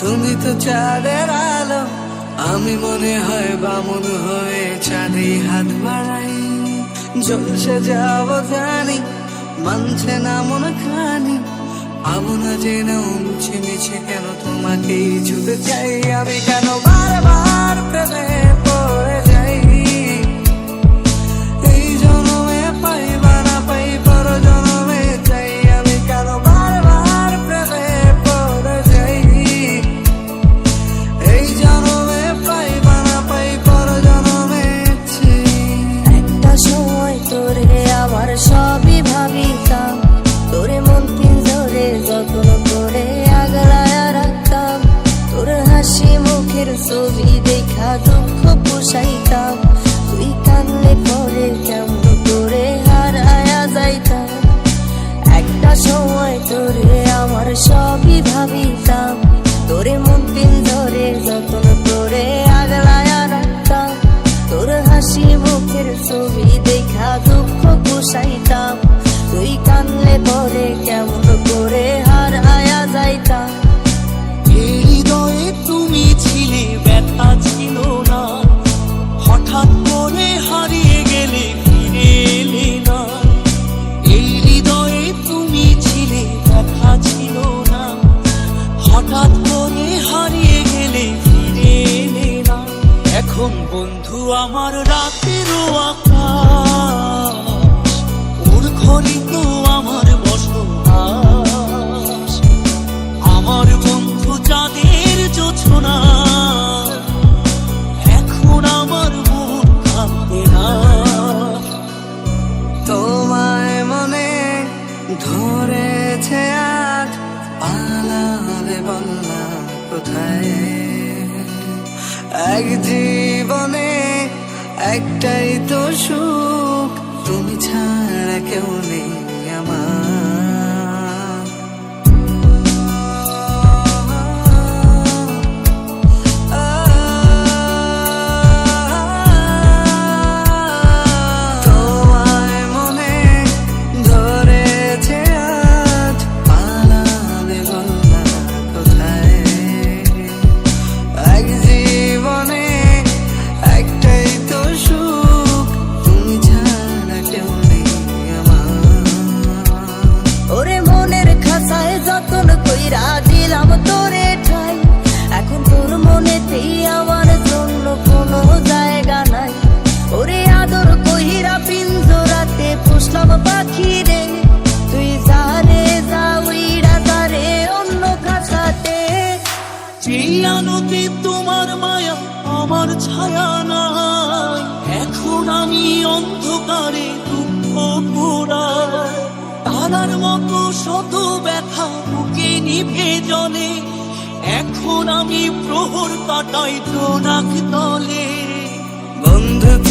তুমি তো চাঁদের আলো, আমি মনে হয় বামুন হয়ে চাঁদে হাত বাড়াই। ঝলসে যাবো জানি, মানছে না মন খানি, পাবো না জেনেও মুছে মিছে কেন তোমাকেই ছুতে চাই। আমি কেন বারবার প্রেমে পড়ে যাই, এই জন্মে পাই বা না পাই পর জন্মে চাই। আমি কেন বারবার প্রেমে পড়ে যাই, এই জন্মে পাই বা না পাই পর জন্মে চাই। একটা সময় তোরে আমার সবই ভাবিতাম, তোরে মন পিঞ্জরে যত্ন করে আগলায়া রাখতাম। তোর হাসি মুখের ছবি দেখা দুঃখ পোষাইতাম, তুই কান্নে পরে কেমন করে হারায়া যাইতাম। একটা সময় তোরে আমার সবই ভাবিতাম, তোরে মন পিঞ্জরে যত্ন করে আগলায়া রাখতাম। তোর হাসি মুখের ছবি দেখা দুঃখ পোষাইতাম, তুই কানলে পরে কেমন করে হারায়া যাইতাম। এই হৃদয়ে তুমি ছিলে, ব্যথা ছিল না, হঠাৎ করে হারিয়ে গেলে ফিরে এলে না। এই হৃদয়ে তুমি ছিলে, ব্যথা ছিল না, হঠাৎ করে হারিয়ে গেলে ফিরে এলে না। এখন বন্ধু আমার রাতেরও আকাশ, ওর ঘরে তো আমার বসবাস। আমার বন্ধু চাঁদের জোছনা, এখন আমার মন কাঁদে না। তোমায় মনে ধরেছে আজ, পালাবে বলনা কোথায়। এক জীবনে একটাই তো সুখ, তুমি ছাড়া কেউ নেই আমার। তোমায় মনে ধরেছে আজ, পালাবে বলনা কোথায়। এক জীবনে একটাই তো সুখ, তুমি ছাড়া কেউ নেই আমার। ওরে মনের খাঁচায় যতন কইরা দিলাম তোরে ঠাই, এখন তোর মনেতেই আমার জন্য কোনো জায়গা নাই। ওরে আদর কইরা পিঞ্জরাতে পুষলাম পাখি রে, তুই যারে যা উইড়া তারে অন্য খাঁচাতে। সেই আলোতে তোমার মায়া আমার ছায়া নাই, এখন আমি অন্ধকারে দুঃখ পোড়াই। তারার মতো শত ব্যথা বুকে নিভে জলে, এখন আমি প্রহর কাটাই জোনাক তলে। বন্ধু